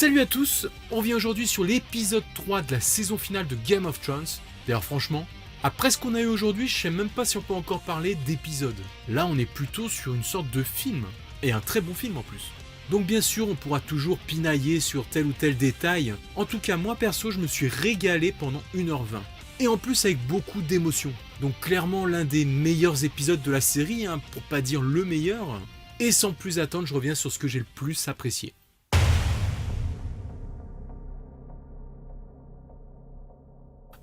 Salut à tous, on revient aujourd'hui sur l'épisode 3 de la saison finale de Game of Thrones. D'ailleurs franchement, après ce qu'on a eu aujourd'hui, je sais même pas si on peut encore parler d'épisode. Là on est plutôt sur une sorte de film, et un très bon film en plus. Donc bien sûr on pourra toujours pinailler sur tel ou tel détail, en tout cas moi perso je me suis régalé pendant 1h20. Et en plus avec beaucoup d'émotion. Donc clairement l'un des meilleurs épisodes de la série, pour pas dire le meilleur. Et sans plus attendre, je reviens sur ce que j'ai le plus apprécié.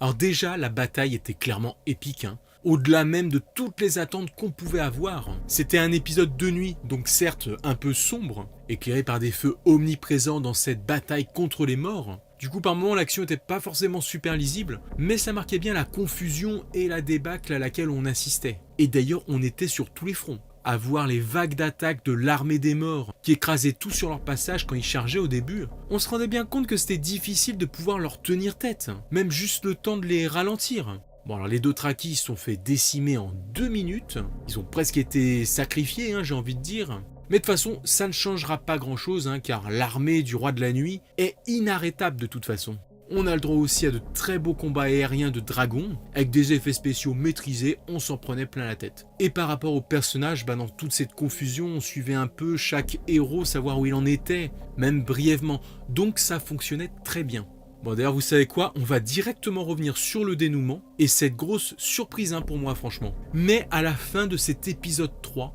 Alors déjà, la bataille était clairement épique, au-delà même de toutes les attentes qu'on pouvait avoir. C'était un épisode de nuit, donc certes un peu sombre, éclairé par des feux omniprésents dans cette bataille contre les morts. Du coup, par moments, l'action n'était pas forcément super lisible, mais ça marquait bien la confusion et la débâcle à laquelle on assistait. Et d'ailleurs, on était sur tous les fronts. À voir les vagues d'attaques de l'armée des morts qui écrasaient tout sur leur passage quand ils chargeaient au début, on se rendait bien compte que c'était difficile de pouvoir leur tenir tête, même juste le temps de les ralentir. Bon alors les Dothraki se sont fait décimer en 2 minutes, ils ont presque été sacrifiés j'ai envie de dire. Mais de toute façon ça ne changera pas grand chose car l'armée du roi de la nuit est inarrêtable de toute façon. On a le droit aussi à de très beaux combats aériens de dragons, avec des effets spéciaux maîtrisés, on s'en prenait plein la tête. Et par rapport aux personnages, dans toute cette confusion, on suivait un peu chaque héros, savoir où il en était, même brièvement, donc ça fonctionnait très bien. Bon d'ailleurs vous savez quoi, on va directement revenir sur le dénouement, et cette grosse surprise pour moi franchement. Mais à la fin de cet épisode 3,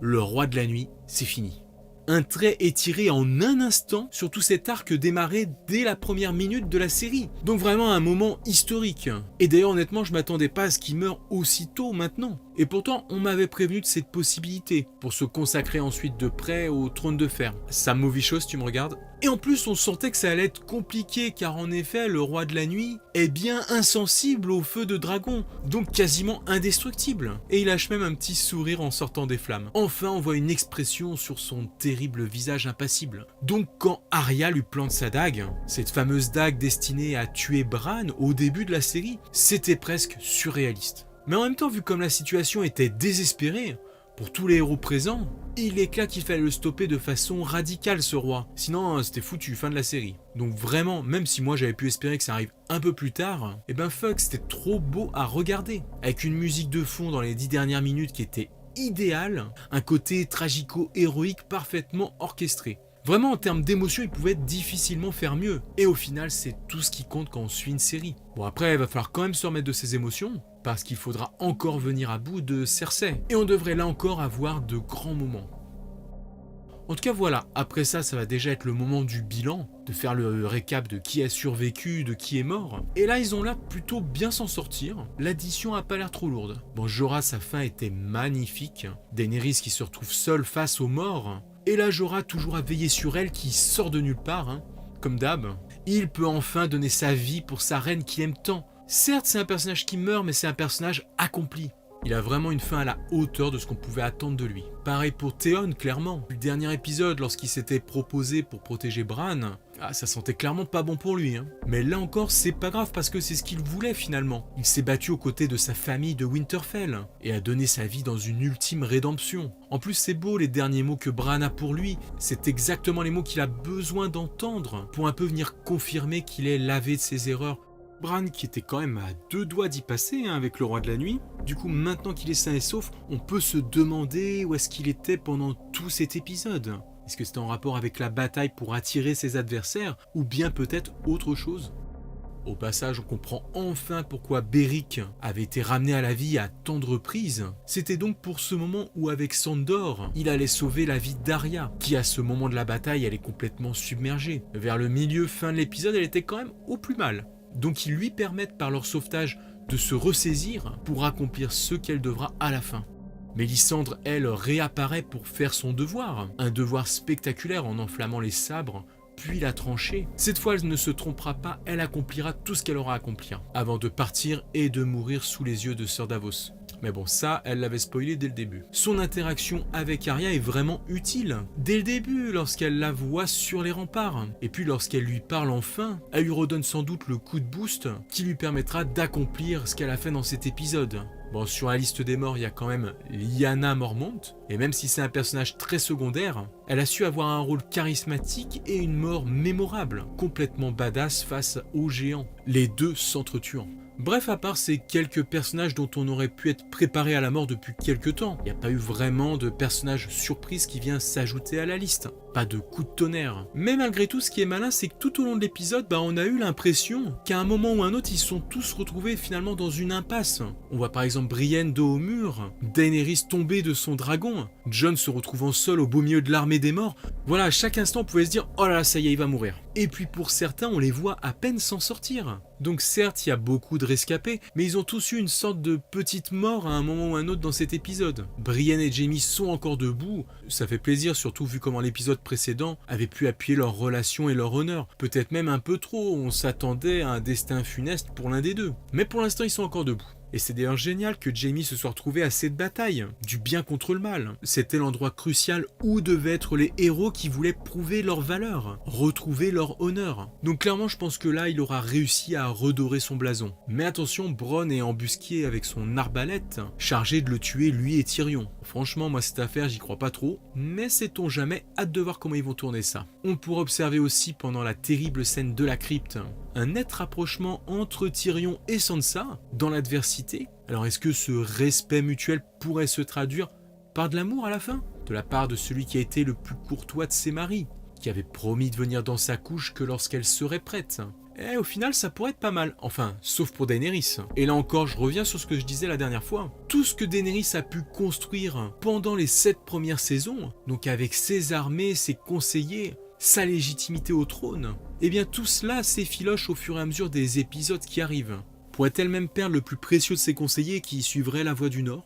le roi de la nuit, c'est fini. Un trait étiré en un instant sur tout cet arc démarré dès la première minute de la série. Donc vraiment un moment historique. Et d'ailleurs honnêtement je m'attendais pas à ce qu'il meure aussitôt maintenant. Et pourtant on m'avait prévenu de cette possibilité pour se consacrer ensuite de près au trône de fer. Sam Movichos, tu me regardes? Et en plus on sentait que ça allait être compliqué car en effet le roi de la nuit est bien insensible au feu de dragon, donc quasiment indestructible. Et il lâche même un petit sourire en sortant des flammes. Enfin on voit une expression sur son terrible visage impassible. Donc quand Arya lui plante sa dague, cette fameuse dague destinée à tuer Bran au début de la série, c'était presque surréaliste. Mais en même temps, vu comme la situation était désespérée, pour tous les héros présents, il est clair qu'il fallait le stopper de façon radicale ce roi. Sinon, c'était foutu, fin de la série. Donc vraiment, même si moi j'avais pu espérer que ça arrive un peu plus tard, fuck, c'était trop beau à regarder. Avec une musique de fond dans les 10 dernières minutes qui était idéale, un côté tragico-héroïque parfaitement orchestré. Vraiment en termes d'émotion, il pouvait difficilement faire mieux. Et au final, c'est tout ce qui compte quand on suit une série. Bon après, il va falloir quand même se remettre de ses émotions, parce qu'il faudra encore venir à bout de Cersei. Et on devrait là encore avoir de grands moments. En tout cas voilà, après ça, ça va déjà être le moment du bilan, de faire le récap de qui a survécu, de qui est mort. Et là, ils ont l'air plutôt bien s'en sortir. L'addition a pas l'air trop lourde. Bon, Jorah, sa fin était magnifique. Daenerys qui se retrouve seule face aux morts. Et là, Jorah, toujours à veiller sur elle, qui sort de nulle part, comme d'hab. Il peut enfin donner sa vie pour sa reine qu'il aime tant. Certes, c'est un personnage qui meurt, mais c'est un personnage accompli. Il a vraiment une fin à la hauteur de ce qu'on pouvait attendre de lui. Pareil pour Theon, clairement. Le dernier épisode, lorsqu'il s'était proposé pour protéger Bran, ça sentait clairement pas bon pour lui. Mais là encore, c'est pas grave parce que c'est ce qu'il voulait finalement. Il s'est battu aux côtés de sa famille de Winterfell et a donné sa vie dans une ultime rédemption. En plus, c'est beau les derniers mots que Bran a pour lui. C'est exactement les mots qu'il a besoin d'entendre pour un peu venir confirmer qu'il est lavé de ses erreurs. Bran qui était quand même à 2 doigts d'y passer avec le roi de la nuit. Du coup maintenant qu'il est sain et sauf, on peut se demander où est-ce qu'il était pendant tout cet épisode. Est-ce que c'était en rapport avec la bataille pour attirer ses adversaires ou bien peut-être autre chose? Au passage, on comprend enfin pourquoi Beric avait été ramené à la vie à tant de reprises. C'était donc pour ce moment où avec Sandor, il allait sauver la vie d'Arya, qui à ce moment de la bataille, elle est complètement submergée. Vers le milieu, fin de l'épisode, elle était quand même au plus mal. Donc ils lui permettent par leur sauvetage de se ressaisir pour accomplir ce qu'elle devra à la fin. Mélisandre, elle, réapparaît pour faire son devoir, un devoir spectaculaire en enflammant les sabres, puis la tranchée. Cette fois, elle ne se trompera pas, elle accomplira tout ce qu'elle aura à accomplir, avant de partir et de mourir sous les yeux de Sir Davos. Mais bon, ça, elle l'avait spoilé dès le début. Son interaction avec Arya est vraiment utile. Dès le début, lorsqu'elle la voit sur les remparts. Et puis lorsqu'elle lui parle enfin, elle lui redonne sans doute le coup de boost qui lui permettra d'accomplir ce qu'elle a fait dans cet épisode. Bon, sur la liste des morts, il y a quand même Lyanna Mormont, et même si c'est un personnage très secondaire, elle a su avoir un rôle charismatique et une mort mémorable, complètement badass face aux géants, les deux s'entretuant. Bref, à part ces quelques personnages dont on aurait pu être préparé à la mort depuis quelques temps, il n'y a pas eu vraiment de personnage surprise qui vient s'ajouter à la liste. Pas de coup de tonnerre. Mais malgré tout, ce qui est malin, c'est que tout au long de l'épisode, on a eu l'impression qu'à un moment ou un autre, ils sont tous retrouvés finalement dans une impasse. On voit par exemple Brienne dos au mur, Daenerys tomber de son dragon, Jon se retrouvant seul au beau milieu de l'armée des morts. Voilà, à chaque instant, on pouvait se dire « Oh là là, ça y est, il va mourir ». Et puis pour certains, on les voit à peine s'en sortir. Donc certes, il y a beaucoup de rescapés, mais ils ont tous eu une sorte de petite mort à un moment ou un autre dans cet épisode. Brienne et Jaime sont encore debout, ça fait plaisir, surtout vu comment l'épisode précédent avait pu appuyer leur relation et leur honneur. Peut-être même un peu trop, on s'attendait à un destin funeste pour l'un des deux. Mais pour l'instant, ils sont encore debout. Et c'est d'ailleurs génial que Jaime se soit retrouvé à cette bataille, du bien contre le mal. C'était l'endroit crucial où devaient être les héros qui voulaient prouver leur valeur, retrouver leur honneur. Donc clairement, je pense que là, il aura réussi à redorer son blason. Mais attention, Bronn est embusqué avec son arbalète, chargé de le tuer lui et Tyrion. Franchement, moi cette affaire, j'y crois pas trop, mais sait-on jamais, hâte de voir comment ils vont tourner ça. On pourra observer aussi pendant la terrible scène de la crypte, un net rapprochement entre Tyrion et Sansa dans l'adversité. Alors est-ce que ce respect mutuel pourrait se traduire par de l'amour à la fin ? De la part de celui qui a été le plus courtois de ses maris, qui avait promis de venir dans sa couche que lorsqu'elle serait prête. Et au final, ça pourrait être pas mal. Enfin, sauf pour Daenerys. Et là encore, je reviens sur ce que je disais la dernière fois. Tout ce que Daenerys a pu construire pendant les 7 premières saisons, donc avec ses armées, ses conseillers, sa légitimité au trône, eh bien tout cela s'effiloche au fur et à mesure des épisodes qui arrivent. Pourrait-elle même perdre le plus précieux de ses conseillers qui suivraient la voie du Nord ?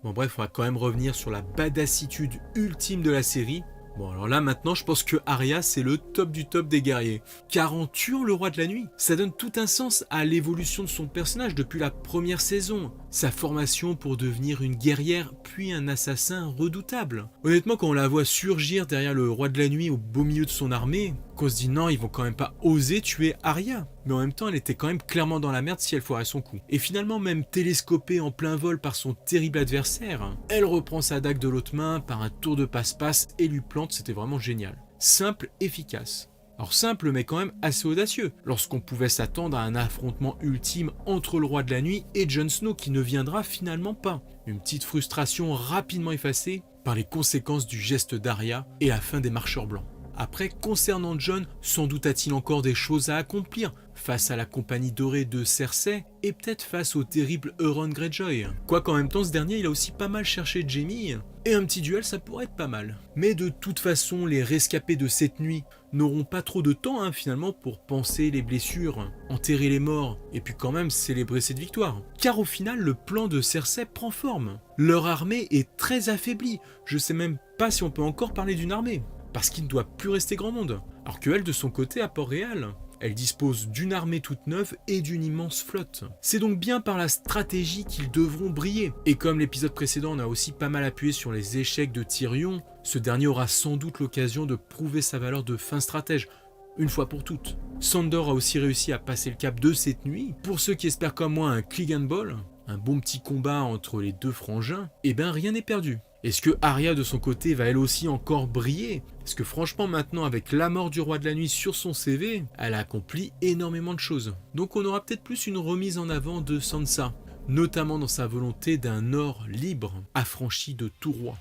Bon bref, on va quand même revenir sur la badassitude ultime de la série. Bon alors là maintenant je pense que Arya c'est le top du top des guerriers. Car en tuant le roi de la nuit, ça donne tout un sens à l'évolution de son personnage depuis la première saison. Sa formation pour devenir une guerrière puis un assassin redoutable. Honnêtement quand on la voit surgir derrière le roi de la nuit au beau milieu de son armée, qu'on se dit non ils vont quand même pas oser tuer Arya. Mais en même temps elle était quand même clairement dans la merde si elle foirait son coup. Et finalement même télescopée en plein vol par son terrible adversaire, elle reprend sa dague de l'autre main par un tour de passe-passe et lui plante, c'était vraiment génial. Simple, efficace. Alors simple mais quand même assez audacieux, lorsqu'on pouvait s'attendre à un affrontement ultime entre le roi de la nuit et Jon Snow qui ne viendra finalement pas. Une petite frustration rapidement effacée par les conséquences du geste d'Arya et la fin des marcheurs blancs. Après, concernant Jon, sans doute a-t-il encore des choses à accomplir face à la compagnie dorée de Cersei et peut-être face au terrible Euron Greyjoy. Quoiqu'en même temps, ce dernier, il a aussi pas mal cherché Jaime et un petit duel, ça pourrait être pas mal. Mais de toute façon, les rescapés de cette nuit n'auront pas trop de temps finalement pour penser les blessures, enterrer les morts et puis quand même célébrer cette victoire. Car au final, le plan de Cersei prend forme. Leur armée est très affaiblie. Je sais même pas si on peut encore parler d'une armée. Parce qu'il ne doit plus rester grand monde. Alors qu'elle, de son côté, à Port-Réal, elle dispose d'une armée toute neuve et d'une immense flotte. C'est donc bien par la stratégie qu'ils devront briller. Et comme l'épisode précédent, on a aussi pas mal appuyé sur les échecs de Tyrion, ce dernier aura sans doute l'occasion de prouver sa valeur de fin stratège, une fois pour toutes. Sandor a aussi réussi à passer le cap de cette nuit. Pour ceux qui espèrent comme moi un Clegg and Ball, un bon petit combat entre les deux frangins, eh ben rien n'est perdu. Est-ce que Arya de son côté va elle aussi encore briller ? Parce que franchement maintenant avec la mort du roi de la nuit sur son CV, elle a accompli énormément de choses. Donc on aura peut-être plus une remise en avant de Sansa, notamment dans sa volonté d'un Nord libre, affranchi de tout roi.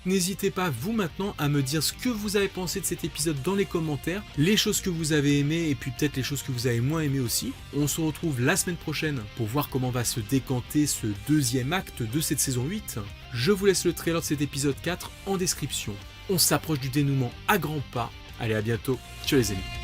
N'hésitez pas vous maintenant à me dire ce que vous avez pensé de cet épisode dans les commentaires, les choses que vous avez aimées et puis peut-être les choses que vous avez moins aimées aussi. On se retrouve la semaine prochaine pour voir comment va se décanter ce deuxième acte de cette saison 8. Je vous laisse le trailer de cet épisode 4 en description. On s'approche du dénouement à grands pas. Allez à bientôt, ciao les amis.